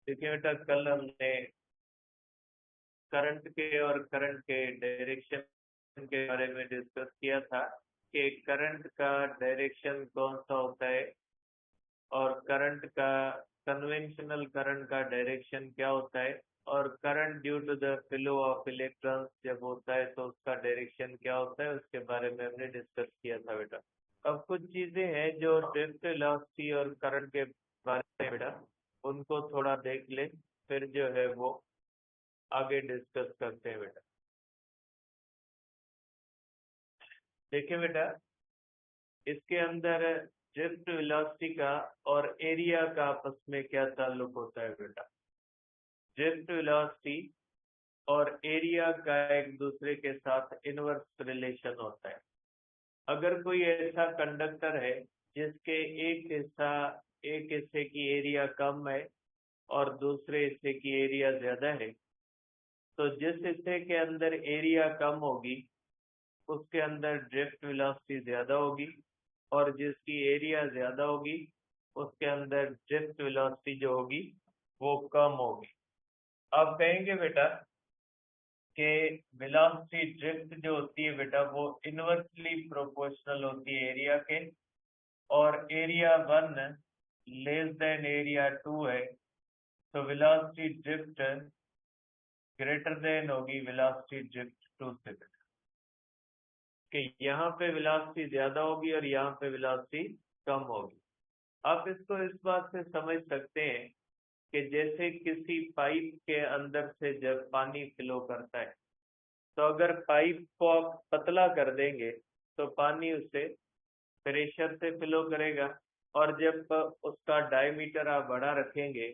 देखिए बेटा, कल हमने करंट के और करंट के डायरेक्शन के बारे में डिस्कस किया था कि करंट का डायरेक्शन कौन सा होता है और करंट का कन्वेंशनल करंट का डायरेक्शन क्या होता है, और current due to the flow of electrons जब होता है तो उसका डायरेक्शन क्या होता है, उसके बारे में हमने डिस्कस किया था बेटा। अब कुछ चीजें हैं जो ड्रिफ्ट वेलोसिटी और करंट के बारे में बेटा, उनको थोड़ा देख ले, फिर जो है वो आगे डिस्कस करते हैं बेटा। देखिए बेटा, इसके अंदर ड्रिफ्ट वेलोसिटी का और एरिया का आपस में क्या ताल्लुक होता है बेटा। ड्रिफ्ट वेलोसिटी और एरिया का एक दूसरे के साथ इनवर्स रिलेशन होता है। अगर कोई ऐसा कंडक्टर है जिसके एक हिस्से की एरिया कम है और दूसरे हिस्से की एरिया ज्यादा है, तो जिस हिस्से के अंदर एरिया कम होगी उसके अंदर ड्रिफ्ट वेलोसिटी ज्यादा होगी, और जिसकी एरिया ज्यादा होगी उसके अंदर ड्रिफ्ट वेलोसिटी जो होगी वो कम होगी। आप कहेंगे बेटा कि वेलोसिटी ड्रिफ्ट जो होती है बेटा वो इनवर्सली प्रोपोर्शनल होती है एरिया के, और एरिया 1 लेस देन एरिया 2 है, तो वेलोसिटी ड्रिफ्ट ग्रेटर देन होगी वेलोसिटी ड्रिफ्ट 2 से बेटा, कि यहाँ पे वेलोसिटी ज्यादा होगी और यहाँ पे वेलोसिटी कम होगी। आप इसको इस बात से समझ सकते हैं कि जैसे किसी पाइप के अंदर से जब पानी फ्लो करता है, तो अगर पाइप को आप पतला कर देंगे तो पानी उसे प्रेशर से फ्लो करेगा, और जब उसका डायमीटर आप बड़ा रखेंगे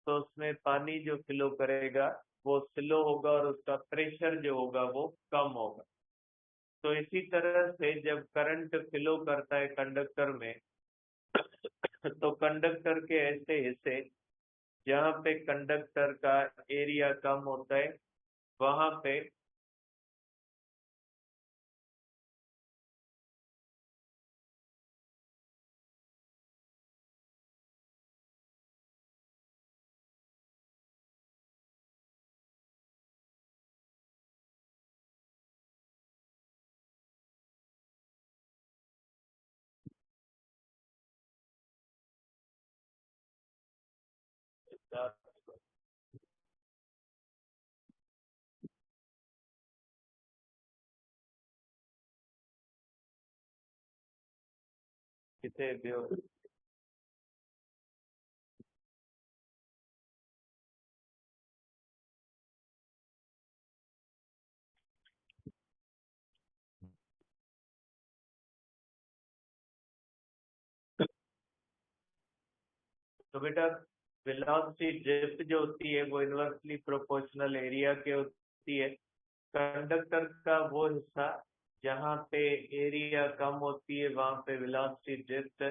तो उसमें पानी जो फ्लो करेगा वो स्लो होगा और उसका प्रेशर जो होगा वो कम होगा। तो इसी तरह से जब करंट फ्लो करता है कंडक्टर में, तो कंडक्टर के ऐसे हिस्से जहाँ पे कंडक्टर का एरिया कम होता है वहां पे किसे भी हो। तो बेटा, वेलोसिटी ड्रिफ्ट जो होती है वो इनवर्सली प्रोपोर्शनल एरिया के होती है। कंडक्टर का वो हिस्सा जहाँ पे एरिया कम होती है वहां पे वेलोसिटी ड्रिफ्ट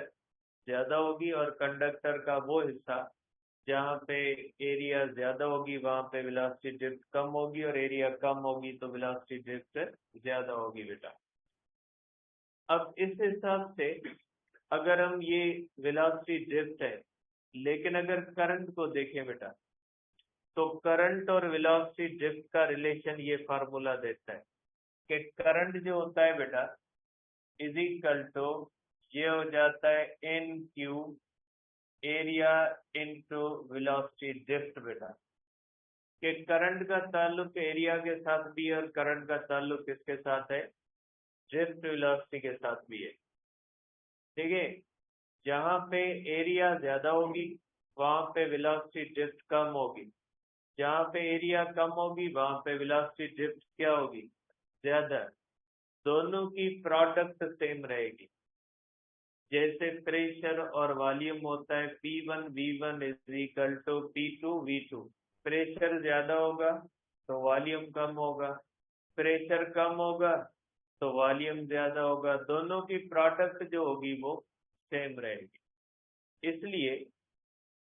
ज्यादा होगी, और कंडक्टर का वो हिस्सा जहाँ पे एरिया ज्यादा होगी वहां पे वेलोसिटी ड्रिफ्ट कम होगी, और एरिया कम होगी तो वेलोसिटी ड्रिफ्ट ज्यादा होगी बेटा। अब इस हिसाब से अगर हम ये वेलोसिटी ड्रिफ्ट है, लेकिन अगर करंट को देखें बेटा, तो करंट और वेलोसिटी ड्रिफ्ट का रिलेशन ये फार्मूला देता है कि करंट जो होता है बेटा इज इक्वल टू, ये हो जाता है N Q area into velocity drift बेटा, कि करंट का ताल्लुक एरिया के साथ भी है और करंट का ताल्लुक किसके साथ है, ड्रिफ्ट वेलोसिटी के साथ भी है। ठीक है, जहाँ पे एरिया ज्यादा होगी वहां पे वेलोसिटी ड्रिफ्ट कम होगी, जहाँ पे एरिया कम होगी वहां पे वेलोसिटी ड्रिफ्ट क्या होगी, ज्यादा। दोनों की प्रोडक्ट सेम रहेगी। जैसे प्रेशर और वॉल्यूम होता है P1 V1 is equal to P2 V2, pressure ज्यादा होगा तो वॉल्यूम कम होगा, प्रेशर कम होगा तो वॉल्यूम ज्यादा होगा, दोनों की प्रोडक्ट जो होगी वो सेम रहेगी। इसलिए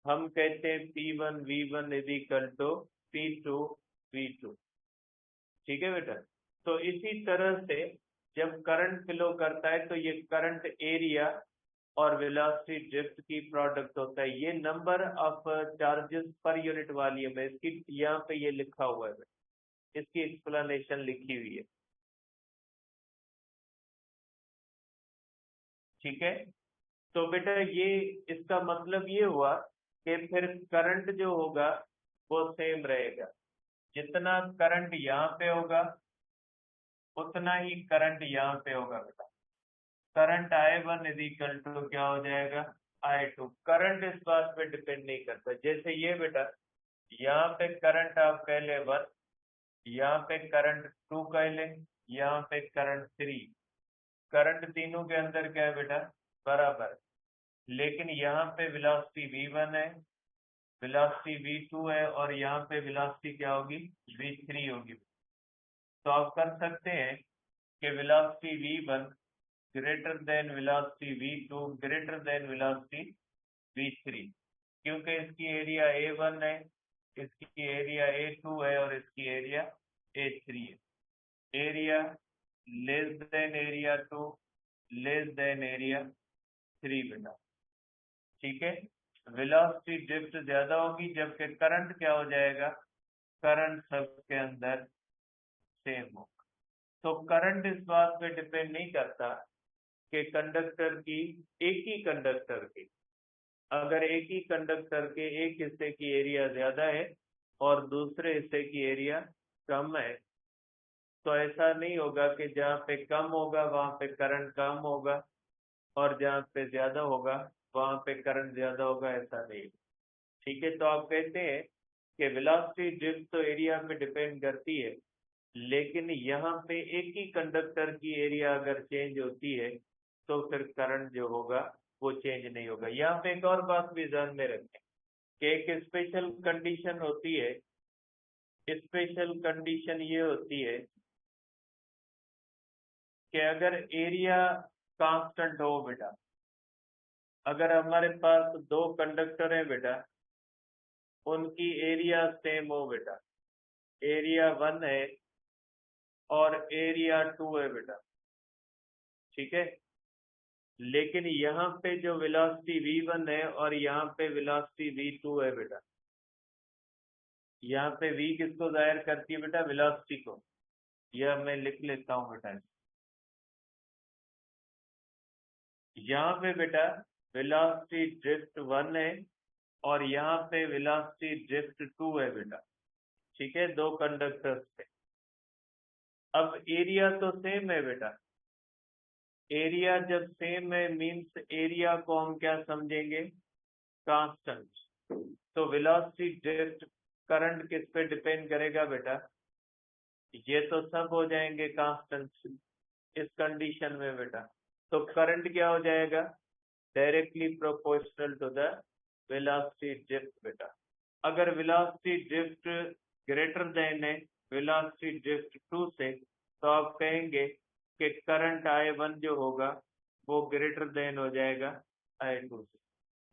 हम कहते हैं P1 V1 is equal to P2 V2। ठीक है बेटा, तो इसी तरह से जब करंट फ्लो करता है तो ये करंट एरिया और वेलोसिटी ड्रिफ्ट की प्रोडक्ट होता है। ये number of charges per unit volume है, इसकी यहाँ पे ये लिखा हुआ है, इसकी एक्सप्लेनेशन लिखी हुई है। ठीक है, तो बेटा ये इसका मतलब ये हुआ कि फिर करंट जो होगा वो सेम रहेगा, जितना करंट यहाँ पे होगा उतना ही करंट यहाँ पे होगा बेटा। Current I1 is equal to क्या हो जाएगा, I2। करंट इस बात पे डिपेंड नहीं करता, जैसे ये बेटा यहाँ पे करंट आप कह ले 1, यहाँ पे करंट 2 कह ले, यहाँ पे करंट 3, करंट तीनों के अंदर क्या है बेटा, बराबर। लेकिन यहाँ पे वेलोसिटी V1 है, वेलोसिटी V2 है, और यहाँ पे वेलोसिटी क्या होगी, V3 होगी। तो आप कर सकते हैं कि velocity V1 greater than velocity V2 greater than velocity V3, क्योंकि इसकी एरिया A1 है, इसकी एरिया A2 है, और इसकी एरिया A3 है। Area less than area 2 less than area 3 बेटा। ठीक है, वेलोसिटी ड्रिफ्ट ज्यादा होगी, जबकि करंट क्या हो जाएगा, करंट सबके अंदर सेम होगा। तो करंट इस बात पे डिपेंड नहीं करता कि कंडक्टर की, एक ही कंडक्टर की, अगर एक ही कंडक्टर के एक हिस्से की एरिया ज्यादा है और दूसरे हिस्से की एरिया कम है, तो ऐसा नहीं होगा कि जहाँ पे कम होगा वहां पे करंट कम होगा और जहाँ पे ज्यादा होगा वहां पे करंट ज्यादा होगा, ऐसा नहीं। ठीक है, तो आप कहते हैं कि वेलोसिटी ड्रिफ्ट तो एरिया पे डिपेंड करती है, लेकिन यहाँ पे एक ही कंडक्टर की एरिया अगर चेंज होती है तो फिर करंट जो होगा वो चेंज नहीं होगा। यहाँ पे एक और बात भी ध्यान में रखें कि एक स्पेशल कंडीशन होती है, स्पेशल कंडीशन ये होती है कि अगर एरिया कांस्टेंट हो बेटा, अगर हमारे पास दो कंडक्टर है बेटा, उनकी एरिया सेम हो बेटा, एरिया 1 है और एरिया 2 है बेटा। ठीक है, लेकिन यहाँ पे जो वेलोसिटी V1 है और यहाँ पे वेलोसिटी V2 है बेटा, यहाँ पे V किसको जाहिर करती है बेटा, वेलोसिटी को। यह मैं लिख लेता हूँ बेटा, यहाँ पे बेटा वेलोसिटी ड्रिफ्ट 1 है और यहाँ पे वेलोसिटी ड्रिफ्ट 2 है बेटा। ठीक है, दो कंडक्टर्स पे। अब एरिया तो सेम है बेटा, एरिया जब सेम है मीन्स एरिया को हम क्या समझेंगे, कांस्टेंट। तो वेलोसिटी ड्रिफ्ट करंट किस पे डिपेंड करेगा बेटा, ये तो सब हो जाएंगे कांस्टेंट इस कंडीशन में बेटा। तो करंट क्या हो जाएगा, directly proportional to the velocity drift बेटा। अगर वेलोसिटी ड्रिफ्ट ग्रेटर देन है वेलोसिटी ड्रिफ्ट 2 से, तो आप कहेंगे कि करंट I1 जो होगा वो ग्रेटर देन हो जाएगा I2 से।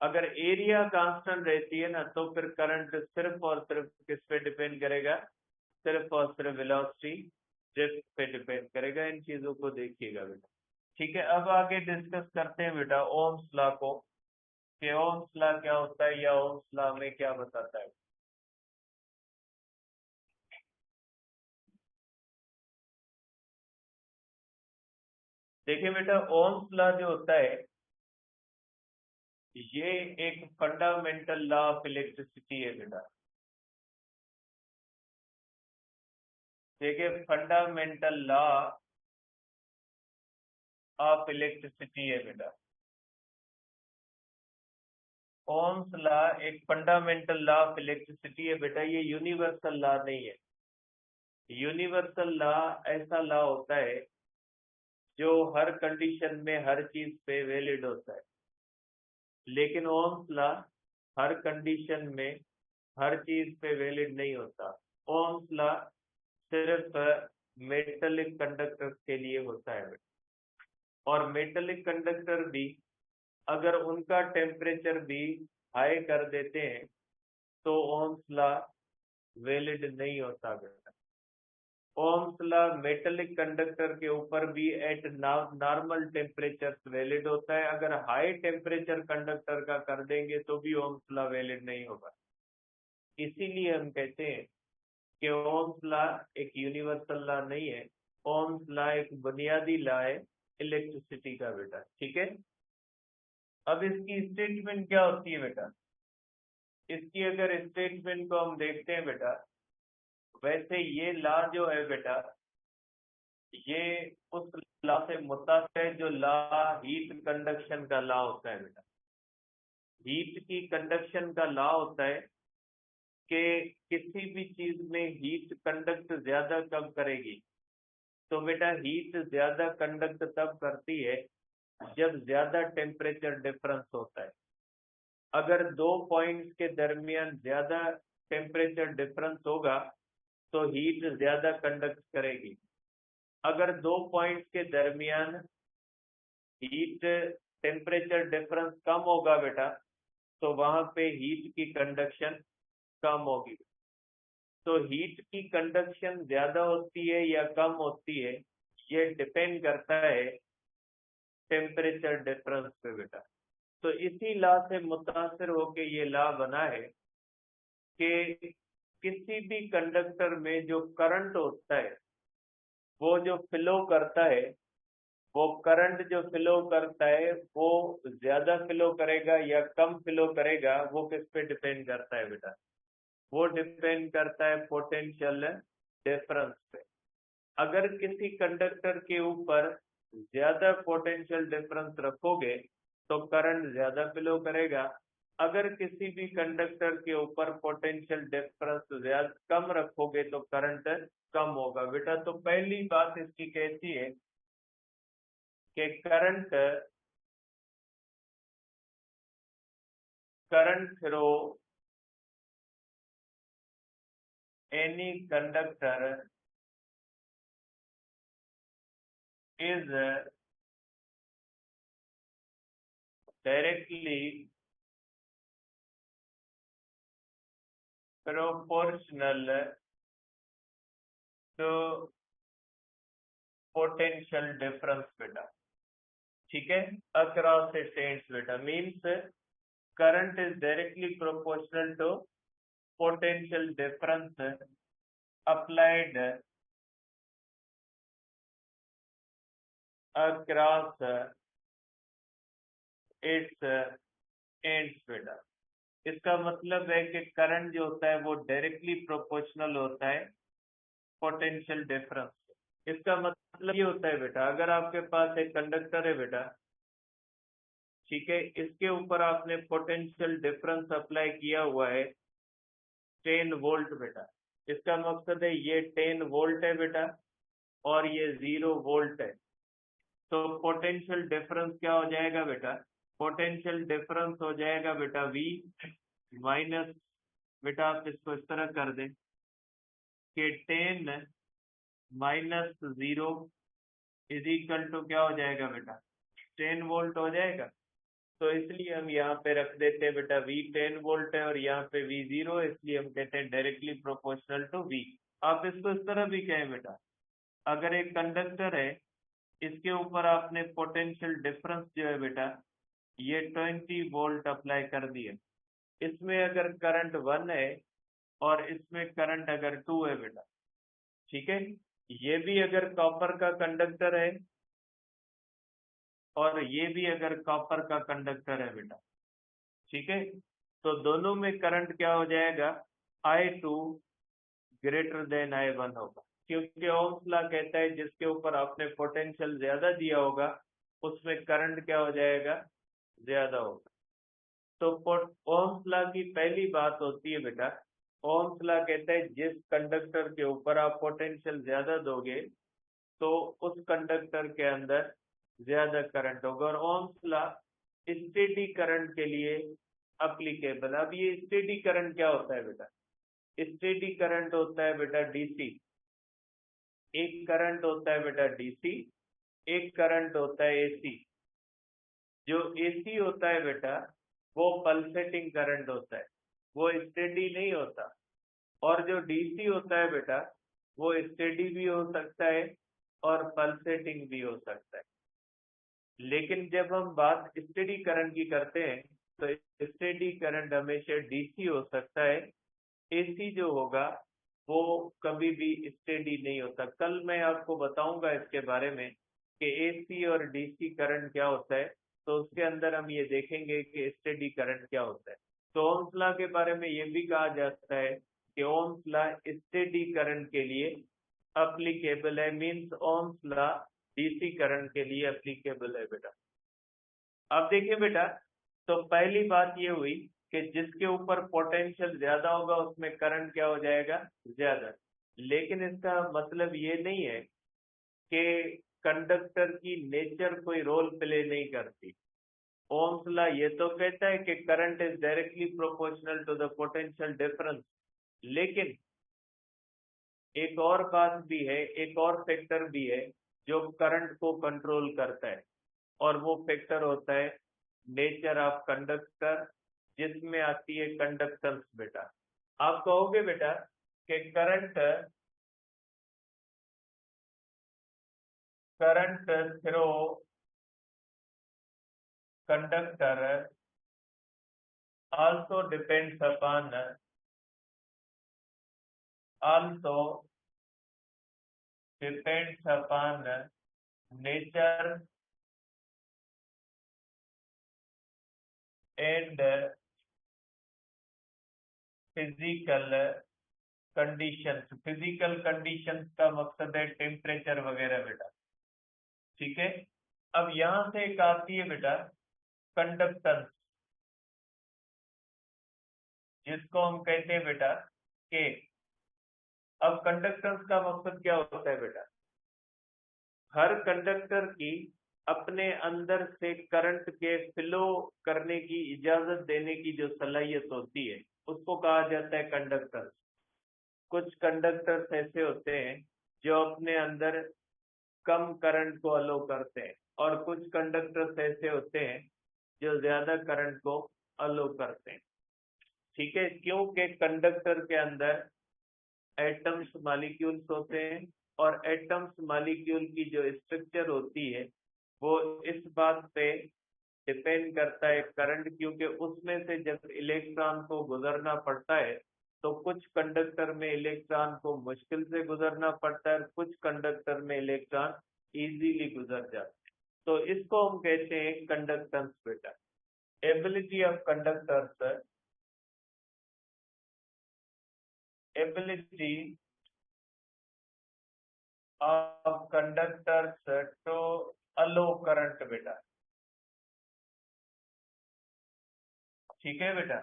अगर एरिया कांस्टेंट रहती है ना, तो फिर करंट सिर्फ और सिर्फ किस पे डिपेंड करेगा, सिर्फ और सिर्फ वेलोसिटी ड्रिफ्ट पे डिपेंड करेगा। इन चीजों को देखिएगा बेटा। ठीक है, अब आगे डिस्कस करते हैं बेटा ओम्स लॉ को, कि ओम्स लॉ क्या होता है या ओम्स लॉ में क्या बताता है। देखिए बेटा, ओम्स लॉ जो होता है ये एक फंडामेंटल लॉ ऑफ इलेक्ट्रिसिटी है बेटा। देखिए, फंडामेंटल लॉ ऑफ इलेक्ट्रिसिटी है बेटा। ओम्स लॉ एक फंडामेंटल लॉ ऑफ इलेक्ट्रिसिटी है बेटा, ये यूनिवर्सल लॉ नहीं है। यूनिवर्सल लॉ ऐसा लॉ होता है जो हर कंडीशन में हर चीज पे वैलिड होता है, लेकिन ओम्स लॉ हर कंडीशन में हर चीज पे वैलिड नहीं होता। ओम्स लॉ सिर्फ मेटलिक कंडक्टर के लिए होता है, और मेटलिक कंडक्टर भी अगर उनका टेम्परेचर भी हाई कर देते हैं तो ओम्स लॉ वैलिड नहीं होता बेटा। ओम्स लॉ मेटेलिक कंडक्टर के ऊपर भी एट नॉर्मल टेम्परेचर वैलिड होता है। अगर हाई टेम्परेचर कंडक्टर का कर देंगे तो भी ओम्स लॉ वैलिड नहीं होगा। इसीलिए हम कहते हैं कि ओम्स लॉ एक यूनिवर्सल लॉ नहीं है, ओम्स लॉ एक बुनियादी लॉ है इलेक्ट्रिसिटी का बेटा। ठीक है, अब इसकी स्टेटमेंट क्या होती है बेटा? इसकी अगर स्टेटमेंट को हम देखते हैं बेटा, वैसे ये लॉ जो है बेटा, ये उस लॉ से मुताबिक है जो लॉ हीट कंडक्शन का लॉ होता है बेटा। हीट की कंडक्शन का लॉ होता है कि किसी भी चीज में हीट कंडक्ट ज्यादा कब करेगी, तो बेटा हीट ज्यादा कंडक्ट तब करती है जब ज्यादा टेम्परेचर डिफरेंस होता है। अगर दो पॉइंट्स के दरमियान ज्यादा टेम्परेचर डिफरेंस होगा तो हीट ज्यादा कंडक्ट करेगी। अगर दो पॉइंट्स के दरमियान हीट टेम्परेचर डिफरेंस कम होगा बेटा, तो वहां पे हीट की कंडक्शन कम होगी। तो हीट की कंडक्शन ज्यादा होती है या कम होती है, ये डिपेंड करता है टेम्परेचर डिफरेंस पे बेटा। तो इसी लॉ से मुतासिर होके ये लॉ बना है कि किसी भी कंडक्टर में जो करंट होता है, वो जो फ्लो करता है, वो करंट जो फ्लो करता है वो ज्यादा फ्लो करेगा या कम फ्लो करेगा, वो किस पे डिपेंड करता है बेटा? वो डिपेंड करता है पोटेंशियल डिफरेंस पे। अगर किसी कंडक्टर के ऊपर ज्यादा पोटेंशियल डिफरेंस रखोगे तो करंट ज्यादा फ्लो करेगा। अगर किसी भी कंडक्टर के ऊपर पोटेंशियल डिफरेंस ज्यादा कम रखोगे तो करंट कम होगा बेटा। तो पहली बात इसकी कहती है कि current through any conductor is directly proportional to potential difference बेटा। ठीक है, across a states बेटा, means current is directly proportional to potential difference applied across its ends बेटा। इसका मतलब है कि करंट जो होता है वो डायरेक्टली प्रोपोर्शनल होता है पोटेंशियल डिफरेंस। इसका मतलब ये होता है बेटा, अगर आपके पास एक कंडक्टर है बेटा, ठीक है, इसके ऊपर आपने पोटेंशियल डिफरेंस अप्लाई किया हुआ है 10 वोल्ट बेटा। इसका मकसद है ये 10 वोल्ट है बेटा और ये 0 वोल्ट है। तो पोटेंशियल डिफरेंस क्या हो जाएगा बेटा? पोटेंशियल डिफरेंस हो जाएगा बेटा V माइनस, बेटा आप इसको इस तरह कर दें कि 10 माइनस 0 इज इक्वल टू क्या हो जाएगा बेटा? 10 वोल्ट हो जाएगा। तो इसलिए हम यहाँ पे रख देते हैं बेटा V 10 वोल्ट है और यहाँ पे V 0 है, इसलिए हम कहते हैं डायरेक्टली प्रोपोर्शनल टू V। आप इसको इस तरह भी कहें बेटा, अगर एक कंडक्टर है, इसके ऊपर आपने पोटेंशियल डिफरेंस जो है बेटा ये 20 वोल्ट अप्लाई कर दिए, इसमें अगर करंट 1 है और इसमें करंट अगर 2 है बेटा, ठीक है, ये भी अगर कॉपर का कंडक्टर है और ये भी अगर कॉपर का कंडक्टर है बेटा, ठीक है, तो दोनों में करंट क्या हो जाएगा? I2 ग्रेटर देन I1 होगा, क्योंकि ओम्स लॉ कहता है जिसके ऊपर आपने पोटेंशियल ज्यादा दिया होगा उसमें करंट क्या हो जाएगा? ज्यादा होगा। तो ओम्स लॉ की पहली बात होती है बेटा, ओम्स लॉ कहता है जिस कंडक्टर के ऊपर आप पोटेंशियल ज्यादा दोगे तो उस कंडक्टर के अंदर ज्यादा करंट होगा। और ओम्स लॉ स्टेडी करंट के लिए अप्लीकेबल। अब ये स्टेडी करंट क्या होता है बेटा? स्टेडी करंट होता है बेटा डीसी। एक करंट होता है बेटा डीसी, एक करंट होता है एसी। जो एसी होता है बेटा वो पल्सेटिंग करंट होता है, वो स्टेडी नहीं होता। और जो डीसी होता है बेटा वो स्टेडी भी हो सकता है और पल्सेटिंग भी हो सकता है। लेकिन जब हम बात स्टेडी करंट की करते हैं तो स्टेडी करंट हमेशा डीसी हो सकता है, एसी जो होगा वो कभी भी स्टेडी नहीं होता। कल मैं आपको बताऊंगा इसके बारे में कि एसी और डीसी करंट क्या होता है, तो उसके अंदर हम ये देखेंगे कि स्टेडी करंट क्या होता है। तो ओम्स लॉ के बारे में ये भी कहा जाता है कि ओम्स लॉ स्टेडी करंट के लिए अप्लीकेबल है, means Ohm's law DC current के लिए अप्लीकेबल है बेटा। अब देखिए बेटा, तो पहली बात ये हुई कि जिसके ऊपर पोटेंशियल ज्यादा होगा उसमें करंट क्या हो जाएगा, ज्यादा। लेकिन इसका मतलब ये नहीं है कि कंडक्टर की नेचर कोई रोल प्ले नहीं करती। ओम्स लॉ ये तो कहता है कि current is directly proportional to the potential difference, लेकिन एक और बात भी है, एक और फैक्टर भी है जो करंट को कंट्रोल करता है, और वो फैक्टर होता है नेचर ऑफ कंडक्टर, जिसमें आती है कंडक्टेंस बेटा। आप कहोगे बेटा कि current through conductor also depends upon also depends upon nature and physical conditions. Physical conditions का मकसद है टेम्परेचर वगैरह बेटा, ठीक है। अब यहां से एक आती है बेटा कंडक्टेंस, जिसको हम कहते हैं बेटा के। अब कंडक्टेंस का मकसद क्या होता है बेटा, हर कंडक्टर की अपने अंदर से करंट के फ्लो करने की इजाजत देने की जो सलाहियत होती है उसको कहा जाता है कंडक्टेंस। कुछ कंडक्टर्स ऐसे होते हैं जो अपने अंदर कम करंट को अलो करते हैं, और कुछ कंडक्टर्स ऐसे होते हैं जो ज्यादा करंट को अलो करते हैं, ठीक है। क्योंकि कंडक्टर के अंदर एटम्स मॉलिक्यूल्स होते हैं, और एटम्स मॉलिक्यूल की जो स्ट्रक्चर होती है वो इस बात पे डिपेंड करता है करंट, क्योंकि उसमें से जब इलेक्ट्रॉन को गुजरना पड़ता है तो कुछ कंडक्टर में इलेक्ट्रॉन को मुश्किल से गुजरना पड़ता है, कुछ कंडक्टर में इलेक्ट्रॉन इजीली गुजर जाता है। तो इसको हम कहते हैं कंडक्टेंस बेटा। Ability of conductors, ability of conductors to allow current बेटा, ठीक है बेटा।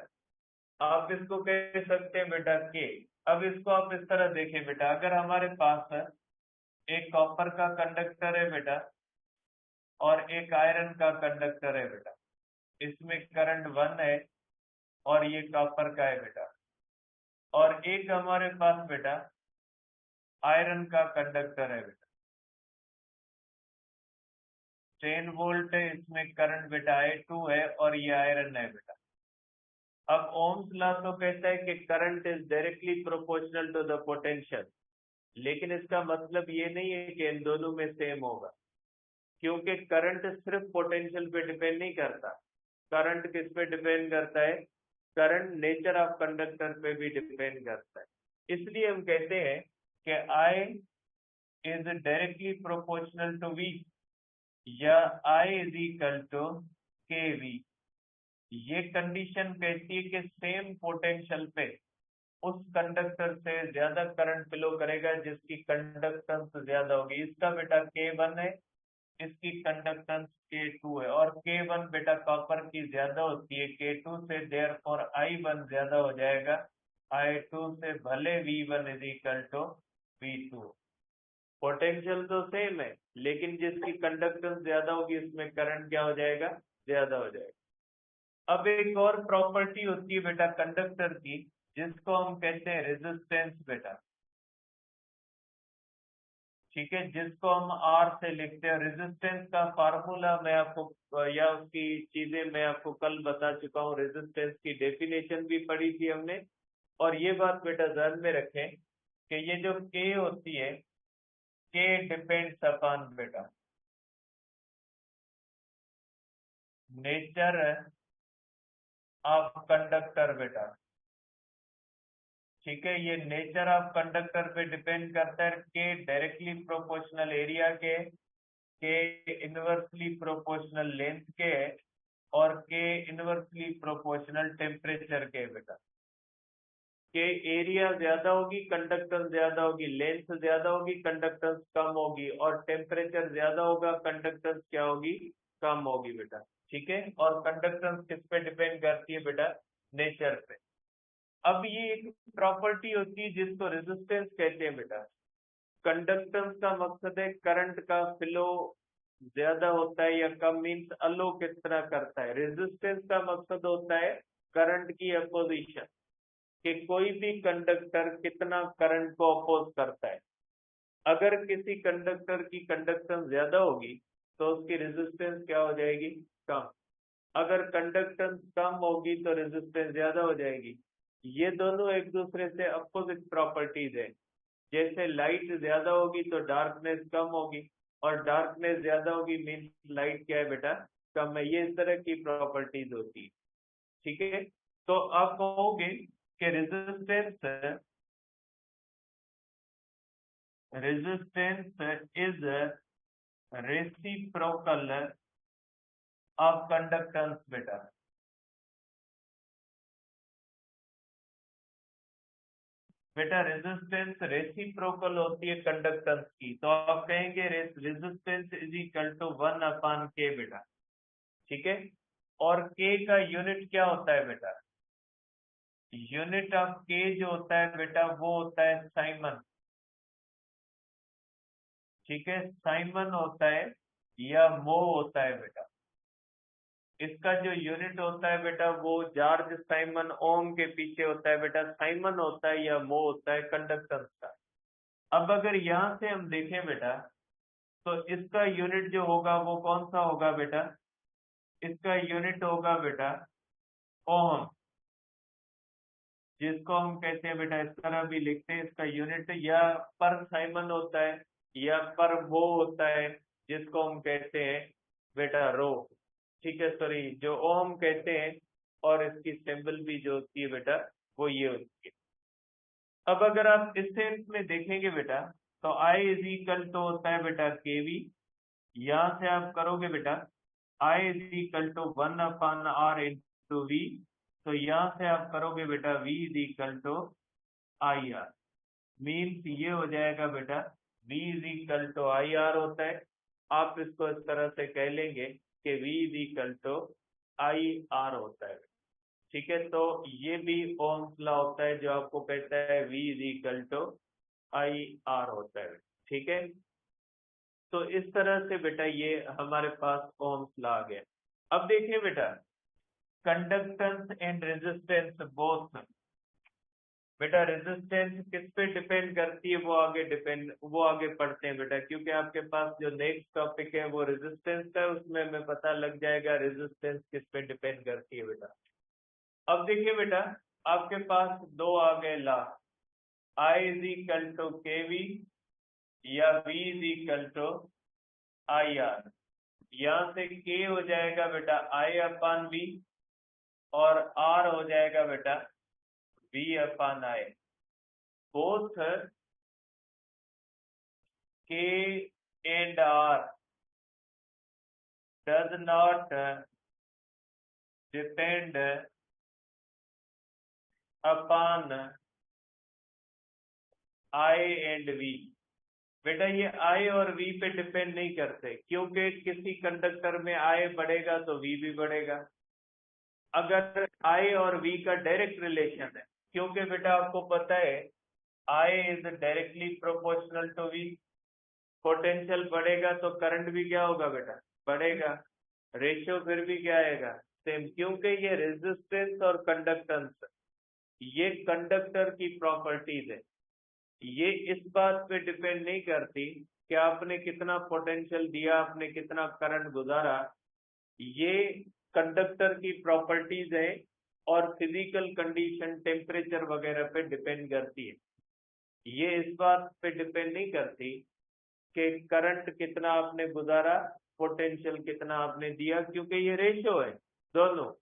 आप इसको कह सकते हैं बेटा के। अब इसको आप इस तरह देखें बेटा, अगर हमारे पास एक कॉपर का कंडक्टर है बेटा और एक आयरन का कंडक्टर है बेटा, इसमें करंट 1 है और ये कॉपर का है बेटा, और एक हमारे पास बेटा आयरन का कंडक्टर है बेटा, 10 वोल्ट है, इसमें करंट बेटा I2 है और ये आयरन है बेटा। अब ओम्स लॉ तो कहता है कि current is directly proportional to the potential, लेकिन इसका मतलब ये नहीं है कि इन दोनों में सेम होगा, क्योंकि करंट सिर्फ पोटेंशियल पे डिपेंड नहीं करता। करंट किस पे डिपेंड करता है, करंट नेचर ऑफ कंडक्टर पे भी डिपेंड करता है। इसलिए हम कहते हैं कि I is directly proportional to V, या I is equal to KV। ये कंडीशन कहती है कि सेम पोटेंशियल पे उस कंडक्टर से ज्यादा करंट फ्लो करेगा जिसकी कंडक्टेंस ज्यादा होगी। इसका बेटा K1 है, इसकी कंडक्टेंस K2 है, और K1 बेटा कॉपर की ज्यादा होती है K2 से, देयरफॉर I1 ज्यादा हो जाएगा I2 से, भले V1 is equal to V2। Potential तो सेम है, लेकिन जिसकी कंडक्टेंस ज्यादा होगी उसमें करंट क्या हो जाएगा, ज्यादा हो जाएगा। अब एक और प्रॉपर्टी होती है बेटा कंडक्टर की, जिसको हम कहते हैं रेजिस्टेंस बेटा, ठीक है, जिसको हम R से लिखते हैं। रेजिस्टेंस का फार्मूला मैं आपको या उसकी चीजें मैं आपको कल बता चुका हूँ, रेजिस्टेंस की डेफिनेशन भी पढ़ी थी हमने। और ये बात बेटा ध्यान में रखें कि ये जो K होती है, K डिपेंड्स अपॉन बेटा नेचर ऑफ कंडक्टर बेटा। ठीक है, ये नेचर ऑफ कंडक्टर पे डिपेंड करता है। के डायरेक्टली प्रोपोर्शनल एरिया के इनवर्सली प्रोपोर्शनल लेंथ के, और के इनवर्सली प्रोपोर्शनल टेम्परेचर के बेटा। के एरिया ज्यादा होगी कंडक्टेंस ज्यादा होगी, लेंथ ज्यादा होगी कंडक्टेंस कम होगी, और टेम्परेचर ज्यादा होगा कंडक्टेंस क्या होगी, कम होगी बेटा। ठीक है, और कंडक्टेंस किस पे डिपेंड करती है बेटा, नेचर पे। अब ये एक प्रॉपर्टी होती है जिसको रेजिस्टेंस कहते हैं बेटा। कंडक्टेंस का मकसद है करंट का फ्लो ज्यादा होता है या कम, मीन्स अलो कितना करता है। रेजिस्टेंस का मकसद होता है करंट की अपोजिशन, कि कोई भी कंडक्टर कितना करंट को अपोज करता है। अगर किसी कंडक्टर की कंडक्टेंस ज्यादा होगी तो उसकी रेजिस्टेंस क्या हो जाएगी, कम। अगर कंडक्टेंस कम होगी तो रेजिस्टेंस ज्यादा हो जाएगी। ये दोनों एक दूसरे से अपोजिट प्रॉपर्टीज है। जैसे लाइट ज्यादा होगी तो डार्कनेस कम होगी, और डार्कनेस ज्यादा होगी मीन्स लाइट क्या है बेटा, कम है। ये इस तरह की प्रॉपर्टीज होती है। ठीक है, तो आप कहोगे कि resistance is reciprocal of conductance बेटा। बेटा रेजिस्टेंस रेसिप्रोकल होती है कंडक्टेंस की, तो आप कहेंगे resistance is equal to 1/K बेटा। ठीक है, और K का यूनिट क्या होता है बेटा, यूनिट ऑफ K जो होता है बेटा वो होता है साइमन। ठीक है, साइमन होता है या मो होता है बेटा। इसका जो यूनिट होता है बेटा वो जॉर्ज साइमन ओम के पीछे होता है बेटा। साइमन होता है या मो होता है कंडक्टेंस का। अब अगर यहाँ से हम देखें बेटा तो इसका यूनिट जो होगा वो कौन सा होगा बेटा, इसका यूनिट होगा बेटा ओम, जिसको हम कहते हैं बेटा, इस तरह भी लिखते हैं, इसका यूनिट या पर साइमन होता है या पर वो होता है, जिसको हम कहते हैं बेटा रो। ठीक है, सॉरी, जो ओम कहते हैं, और इसकी सिंबल भी जो होती है बेटा वो ये होती है। अब अगर आप इस सेंस में देखेंगे बेटा तो आई इज इक्वल तो होता है बेटा केवी। यहाँ से आप करोगे बेटा I is equal to 1/R into V, तो यहाँ से आप करोगे बेटा V is equal to I R. Means ये हो जाएगा बेटा V is equal to I R होता है। आप इसको इस तरह से कह लेंगे कि V is equal to I R होता है। ठीक है, तो ये भी ओम्स लॉ होता है जो आपको कहता है V is equal to I R होता है। ठीक है, तो इस तरह से बेटा ये हमारे पास ओम्स लॉ आ गया। अब देखिए बेटा कंडक्टेंस एंड रेजिस्टेंस बोथ। बेटा रेजिस्टेंस किस पे डिपेंड करती है वो आगे पढ़ते हैं बेटा, क्योंकि आपके पास जो नेक्स्ट टॉपिक है वो रेजिस्टेंस का है, उसमें हमें पता लग जाएगा रेजिस्टेंस किस पे डिपेंड करती है बेटा। अब देखिए बेटा आपके पास दो आ गए law, I is equal to K V या V is equal to I R. यहाँ से K हो जाएगा बेटा I/V, और R हो जाएगा बेटा V/I। Both K and R does not depend upon I and V। बेटा ये I और V पे डिपेंड नहीं करते, क्योंकि किसी कंडक्टर में I बढ़ेगा तो V भी बढ़ेगा। अगर I और V का डायरेक्ट रिलेशन है, क्योंकि बेटा आपको पता है I is directly proportional to V। Potential बढ़ेगा तो करंट भी क्या होगा बेटा, बढ़ेगा। रेशियो फिर भी क्या आएगा, सेम, क्योंकि ये रेजिस्टेंस और कंडक्टेंस ये कंडक्टर की प्रॉपर्टीज है। ये इस बात पे डिपेंड नहीं करती कि आपने कितना पोटेंशियल दिया, आपने कितना करंट गुजारा। ये कंडक्टर की प्रॉपर्टीज है और फिजिकल कंडीशन टेम्परेचर वगैरह पे डिपेंड करती है। ये इस बात पे डिपेंड नहीं करती कि करंट कितना आपने गुजारा, पोटेंशियल कितना आपने दिया, क्योंकि ये रेशियो है दोनों।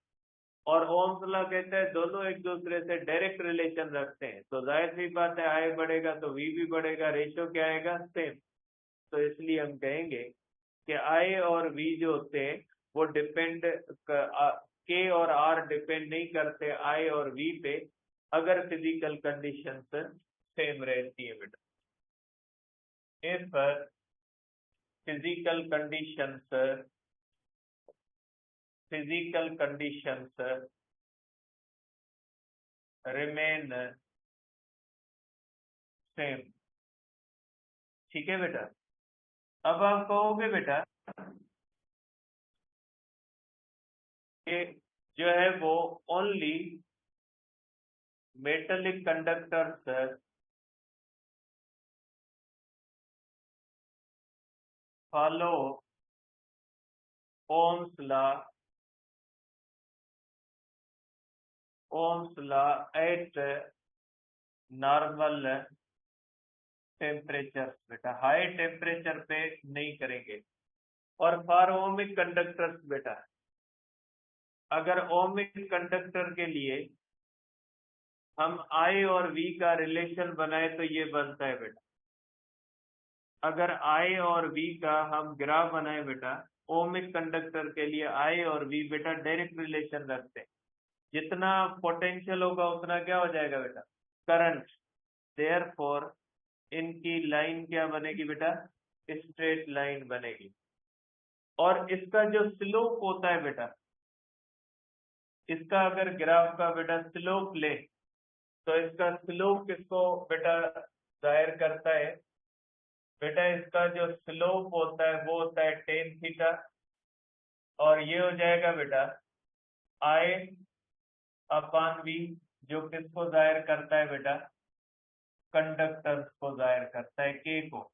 और ओम्स लॉ कहता है दोनों एक दूसरे से डायरेक्ट रिलेशन रखते हैं, तो जाहिर सी बात है आई बढ़ेगा तो वी भी बढ़ेगा, रेशियो क्या आएगा, सेम। तो इसलिए हम कहेंगे कि आई और वी जो होते हैं वो डिपेंड, के और आर डिपेंड नहीं करते आई और वी पे, अगर फिजिकल कंडीशन सेम रहती है बेटा। If physical conditions remain same. ठीक है बेटा। अब आप कहोगे बेटा कि जो है वो only metallic conductors follow Ohm's law at normal temperature. बेटा हाई टेम्परेचर पे नहीं करेंगे। और फॉर ओमिक कंडक्टर्स बेटा, अगर ओमिक कंडक्टर के लिए हम आई और वी का रिलेशन बनाए तो ये बनता है बेटा। अगर आई और वी का हम ग्राफ बनाए बेटा, ओमिक कंडक्टर के लिए आई और वी बेटा डायरेक्ट रिलेशन रखते हैं, जितना पोटेंशियल होगा उतना क्या हो जाएगा बेटा, करंट। देयरफॉर इनकी लाइन क्या बनेगी बेटा, स्ट्रेट लाइन बनेगी। और इसका जो स्लोप होता है बेटा, इसका अगर ग्राफ का बेटा स्लोप ले तो इसका स्लोप किसको बेटा जाहिर करता है, बेटा इसका जो स्लोप होता है वो होता है टेन थीटा। और ये हो जाएगा बेटा आई अपान वी, जो किसको जाहिर करता है बेटा, कंडक्टर्स को जाहिर करता है, के को।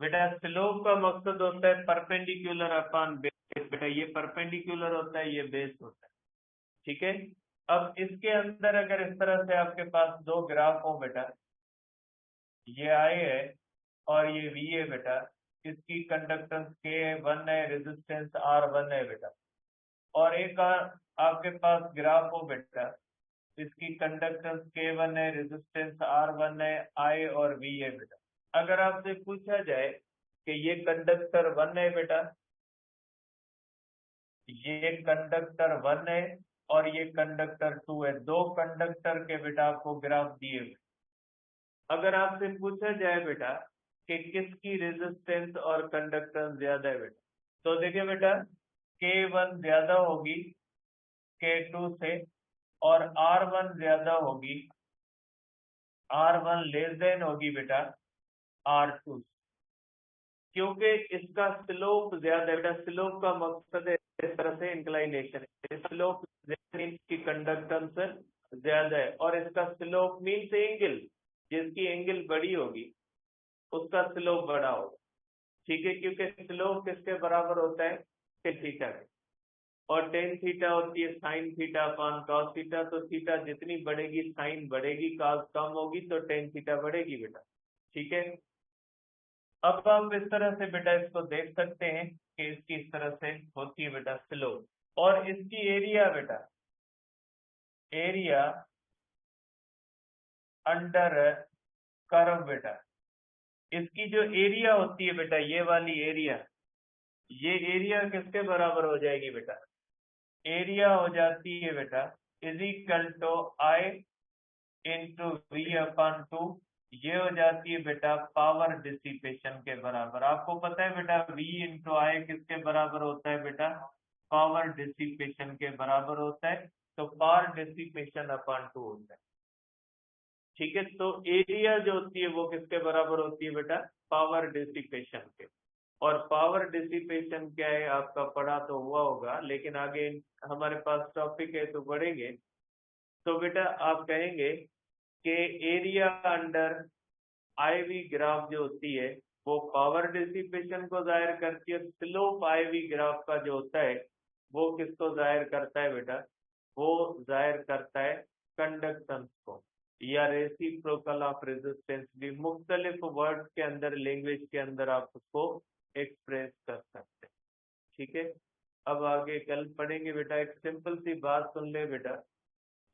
बेटा स्लोप का मकसद होता है परपेंडिकुलर अपान बेस। बेटा ये परपेंडिकुलर होता है, ये बेस होता है। ठीक है। अब इसके अंदर अगर इस तरह से आपके पास दो ग्राफ हो बेटा, ये आई है और ये वी है बेटा, इसकी कंडक्टेंस K1 है, रेजिस्टेंस R1 है बेटा। और एक आपके पास ग्राफ हो बेटा, इसकी कंडक्टेंस K1 है, रेजिस्टेंस R1 है, I और V है बेटा। अगर आपसे पूछा जाए कि ये कंडक्टर 1 है बेटा, ये कंडक्टर 1 है और ये कंडक्टर 2 है, दो कंडक्टर के बेटा आपको ग्राफ दिए हुए। अगर आपसे पूछा जाए बेटा कि किसकी रेजिस्टेंस और कंडक्टेंस ज्यादा है बेटा, तो देखिए बेटा K1 ज्यादा होगी K2 से, और R1 ज्यादा होगी, R1 लेस देन होगी बेटा R2, क्योंकि इसका स्लोप ज्यादा है बेटा। स्लोप का मकसद है इस तरह से इंक्लाइनेशन, स्लोप की कंडक्टेंस ज्यादा है, और इसका स्लोप मीन्स एंगल, जिसकी एंगल बड़ी होगी उसका स्लोप बड़ा होगा। ठीक है, क्योंकि स्लोप किसके बराबर होता है, टेन थीटा के। और टेन थीटा होती है sine theta upon cos theta, तो थीटा जितनी बढ़ेगी साइन बढ़ेगी, कॉस कम होगी तो टेन थीटा बढ़ेगी बेटा। ठीक है। अब आप इस तरह से बेटा इसको देख सकते हैं कि इसकी इस तरह से होती है बेटा स्लोप। और इसकी एरिया बेटा, एरिया अंडर कर्व बेटा, इसकी जो एरिया होती है बेटा, ये वाली एरिया, ये एरिया किसके बराबर हो जाएगी बेटा, एरिया हो जाती है बेटा is equal to I into V upon two. ये हो जाती है बेटा पावर डिसिपेशन के बराबर। आपको पता है बेटा V इंटू आई किसके बराबर होता है बेटा, पावर डिसिपेशन के बराबर होता है, तो पावर डिसिपेशन अपॉन टू होता है। ठीक है, तो एरिया जो होती है वो किसके बराबर होती है बेटा, पावर डिसिपेशन के। और पावर डिसिपेशन क्या है आपका पढ़ा तो हुआ होगा, लेकिन आगे हमारे पास टॉपिक है तो पढ़ेंगे। तो बेटा आप कहेंगे कि एरिया अंडर आईवी ग्राफ जो होती है वो पावर डिसिपेशन को जाहिर करती है। स्लोप आईवी ग्राफ का जो होता है वो किसको जाहिर करता है बेटा, वो जाहिर करता है कंडक्टेंस को। या रेसिप्रोकल ऑफ रेजिस्टेंस भी मुख्तलिफ वर्ड के अंदर, लैंग्वेज के अंदर आप उसको एक्सप्रेस कर सकते हैं। ठीक है, अब आगे कल पढ़ेंगे बेटा। एक सिंपल सी बात सुन ले बेटा,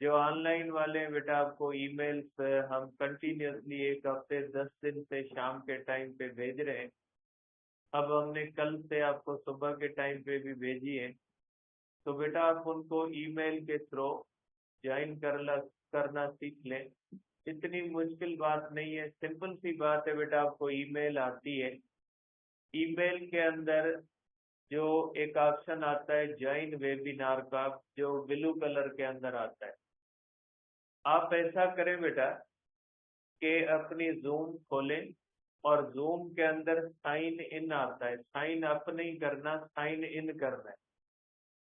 जो ऑनलाइन वाले हैं बेटा, आपको ईमेल्स हम कंटिन्यूसली एक हफ्ते 10 दिन से शाम के टाइम पे भेज रहे हैं। अब हमने कल से आपको सुबह के टाइम पे भी भेजी है, तो बेटा आप उनको ईमेल के थ्रू ज्वाइन करना सीख लें। इतनी मुश्किल बात नहीं है, सिंपल सी बात है बेटा। आपको ईमेल आती है, ईमेल के अंदर जो एक ऑप्शन आता है ज्वाइन वेबिनार का, जो ब्लू कलर के अंदर आता है, आप ऐसा करें बेटा कि अपनी जूम खोलें और जूम के अंदर साइन इन आता है, साइन अप नहीं करना, साइन इन करना है।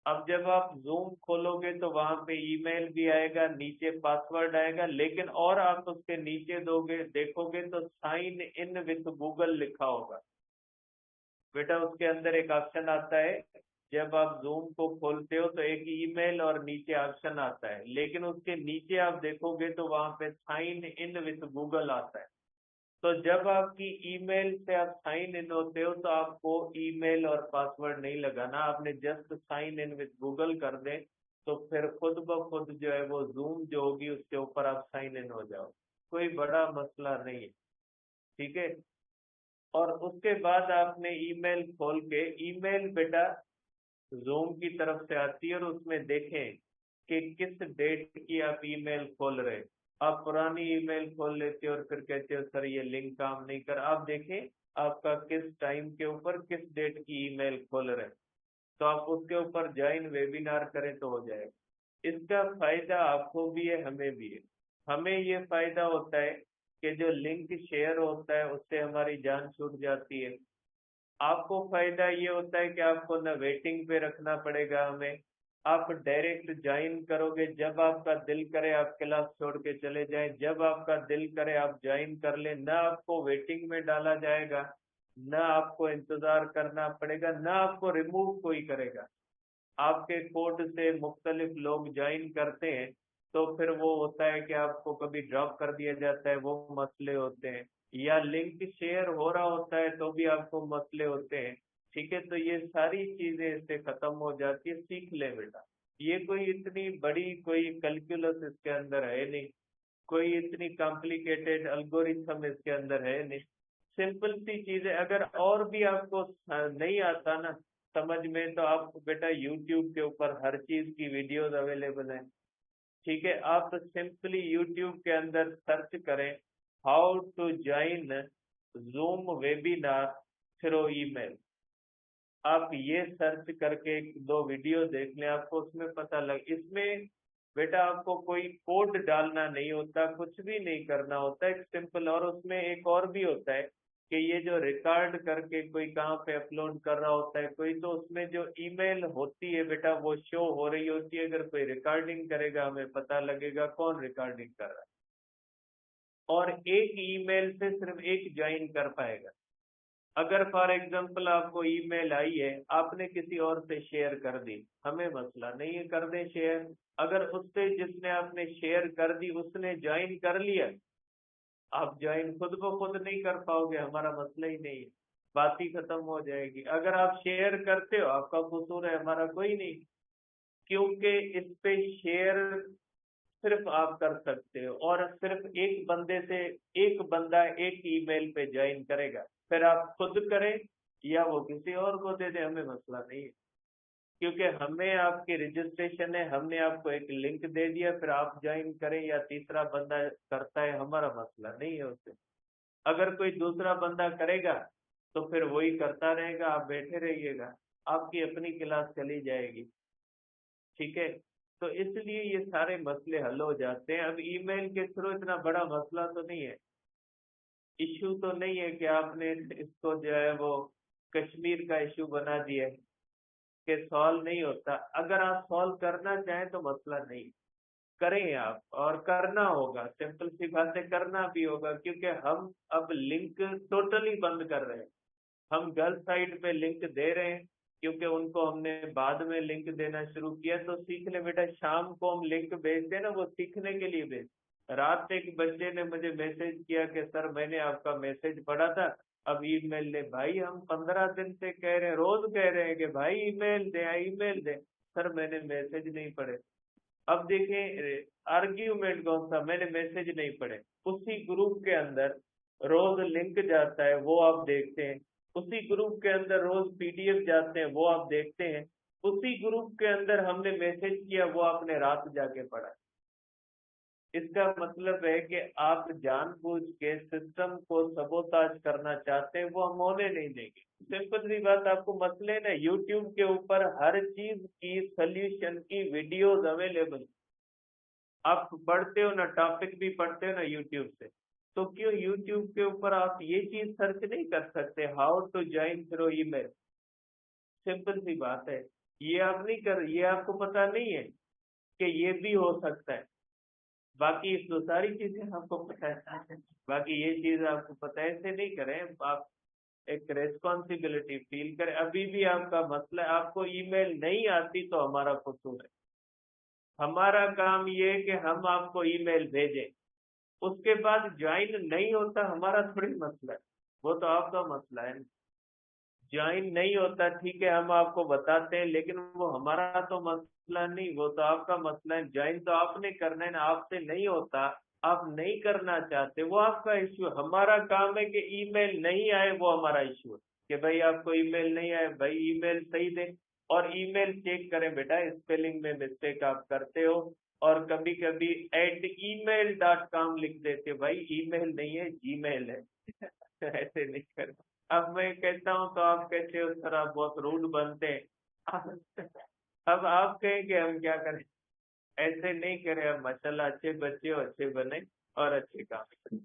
अब जब आप जूम खोलोगे तो वहां पे ईमेल भी आएगा, नीचे पासवर्ड आएगा, लेकिन और आप उसके नीचे देखोगे तो साइन इन विथ गूगल लिखा होगा। बेटा उसके अंदर एक ऑप्शन आता है, जब आप जूम को खोलते हो तो एक ईमेल और नीचे ऑप्शन आता है, लेकिन उसके नीचे आप देखोगे तो वहां पे साइन इन विथ गूगल आता है। तो जब आपकी ईमेल से आप साइन इन होते हो तो आपको ईमेल और पासवर्ड नहीं लगाना, आपने just sign in with Google कर दे तो फिर खुद ब खुद जो है वो जूम जो होगी उसके ऊपर आप साइन इन हो जाओ, कोई बड़ा मसला नहीं है। ठीक है, और उसके बाद आपने ईमेल खोल के, ईमेल बेटा जूम की तरफ से आती है और उसमें देखें कि किस डेट की आप ईमेल खोल रहे हैं। आप पुरानी ईमेल खोल लेते हो और फिर कहते हो सर ये लिंक काम नहीं कर। आप देखें आपका किस टाइम के ऊपर किस डेट की ईमेल खोल रहे हैं, तो आप उसके ऊपर ज्वाइन वेबिनार करें तो हो जाएगा। इसका फायदा आपको भी है, हमें भी है। हमें ये फायदा होता है कि जो लिंक शेयर होता है उससे हमारी जान छूट जाती है। आपको फायदा ये होता है कि आपको न वेटिंग पे रखना पड़ेगा हमें, आप डायरेक्ट ज्वाइन करोगे, जब आपका दिल करे आप क्लास छोड़ के चले जाएं, जब आपका दिल करे आप ज्वाइन कर लें। ना आपको वेटिंग में डाला जाएगा, ना आपको इंतजार करना पड़ेगा, ना आपको रिमूव कोई करेगा। आपके कोड से मुख्तलिफ लोग ज्वाइन करते हैं तो फिर वो होता है कि आपको कभी ड्रॉप कर दिया जाता है, वो मसले होते हैं, या लिंक शेयर हो रहा होता है तो भी आपको मसले होते हैं। ठीक है, तो ये सारी चीजें इससे खत्म हो जाती है। सीख ले बेटा, ये कोई इतनी बड़ी कोई कैलकुलस इसके अंदर है नहीं, कोई इतनी कॉम्प्लिकेटेड एल्गोरिथम इसके अंदर है नहीं, सिंपल सी चीज है। अगर और भी आपको नहीं आता ना समझ में, तो आप बेटा यूट्यूब के ऊपर हर चीज की वीडियोस अवेलेबल है। ठीक है, आप सिंपली यूट्यूब के अंदर सर्च करें how to join Zoom webinar through email. आप ये सर्च करके एक दो वीडियो देख लें, आपको उसमें पता लग। इसमें बेटा आपको कोई कोड डालना नहीं होता, कुछ भी नहीं करना होता, एक सिंपल। और उसमें एक और भी होता है कि ये जो रिकॉर्ड करके कोई कहाँ पे अपलोड कर रहा होता है कोई, तो उसमें जो ईमेल होती है बेटा वो शो हो रही होती है। अगर कोई रिकॉर्डिंग करेगा हमें पता लगेगा कौन रिकॉर्डिंग कर रहा है, और एक ईमेल से सिर्फ एक ज्वाइन कर पाएगा। अगर फॉर एग्जांपल आपको ईमेल आई है, आपने किसी और से शेयर कर दी, हमें मसला नहीं है, कर दें शेयर। अगर उससे जिसने आपने शेयर कर दी उसने ज्वाइन कर लिया, आप ज्वाइन खुद ब खुद नहीं कर पाओगे, हमारा मसला ही नहीं है, बात ही खत्म हो जाएगी। अगर आप शेयर करते हो आपका कसूर है, हमारा कोई नहीं, क्योंकि इस पे शेयर सिर्फ आप कर सकते हो और सिर्फ एक बंदे से, एक बंदा एक ईमेल पे ज्वाइन करेगा। फिर आप खुद करें या वो किसी और को दे दे, हमें मसला नहीं है, क्योंकि हमें आपकी रजिस्ट्रेशन है, हमने आपको एक लिंक दे दिया, फिर आप ज्वाइन करें या तीसरा बंदा करता है, हमारा मसला नहीं है उससे। अगर कोई दूसरा बंदा करेगा तो फिर वही करता रहेगा, आप बैठे रहिएगा, आपकी अपनी क्लास चली जाएगी। ठीक है, तो इसलिए ये सारे मसले हल हो जाते हैं। अब ईमेल के थ्रू इतना बड़ा मसला तो नहीं है, इश्यू तो नहीं है कि आपने इसको जो है वो कश्मीर का इश्यू बना दिया है कि सॉल्व नहीं होता। अगर आप सॉल्व करना चाहें तो मसला नहीं, करें आप, और करना होगा, सिंपल सी बात है, करना भी होगा, क्योंकि हम अब लिंक टोटली बंद कर रहे हैं। हम गर्ल साइड पे लिंक दे रहे हैं क्योंकि उनको हमने बाद में लिंक देना शुरू किया। तो सीख ले बेटा, शाम को हम लिंक भेजते हैं ना, वो सीखने के लिए भेजते, रात एक बच्चे ने मुझे मैसेज किया कि सर मैंने आपका मैसेज पढ़ा था, अब ईमेल ले। भाई हम 15 दिन से कह रहे हैं, रोज कह रहे हैं कि भाई ईमेल दे, ईमेल दे। सर मैंने मैसेज नहीं पढ़े। अब देखें आर्ग्यूमेंट कौन सा, मैंने मैसेज नहीं पढ़े। उसी ग्रुप के अंदर रोज लिंक जाता है, वो आप देखते हैं। उसी ग्रुप के अंदर रोज पीडीएफ जाते हैं, वो आप देखते हैं। उसी ग्रुप के अंदर हमने मैसेज किया, वो आपने रात जाके पढ़ा। इसका मतलब है कि आप जानबूझ के सिस्टम को सबोताज करना चाहते हैं, वो हम होने नहीं देंगे। सिंपल सी बात, आपको मसले ना यूट्यूब के ऊपर हर चीज की सोल्यूशन की वीडियोस अवेलेबल। आप पढ़ते हो ना, टॉपिक भी पढ़ते हो ना यूट्यूब से, तो क्यों यूट्यूब के ऊपर आप ये चीज सर्च नहीं कर सकते, how to join through email? Simple सी बात है। ये आप नहीं कर, ये आपको पता नहीं है कि ये भी हो सकता है। बाकी तो सारी चीजें आपको पता है, बाकी ये चीज आपको पता है। ऐसे नहीं करें आप, एक रेस्पॉन्सिबिलिटी फील करें। अभी भी आपका मसला है, आपको ईमेल नहीं आती तो हमारा कसूर है। हमारा काम ये है कि हम आपको ईमेल भेजें, उसके बाद ज्वाइन नहीं होता हमारा थोड़ी मसला है, वो तो आपका मसला है। ज्वाइन नहीं होता ठीक है, हम आपको बताते हैं, लेकिन वो हमारा तो मसला नहीं, वो तो आपका मसला है। ज्वाइन तो आपने करना है ना, आपसे नहीं होता, आप नहीं करना चाहते, वो आपका इश्यू। हमारा काम है कि ईमेल नहीं आए, वो हमारा इश्यू है कि भाई आपको ईमेल नहीं आए, भाई ईमेल सही दे। और ईमेल चेक करें बेटा, स्पेलिंग में मिस्टेक आप करते हो, और कभी कभी @email.com लिख देते हो। भाई ईमेल नहीं है, जीमेल है। ऐसे नहीं कर। अब मैं कहता हूँ तो आप कहते हो सर आप बहुत रूड बनते हैं। अब आप कहें कि हम क्या करें? ऐसे नहीं करें, अब माशाल्लाह अच्छे बच्चे हो, अच्छे बने और अच्छे काम करें।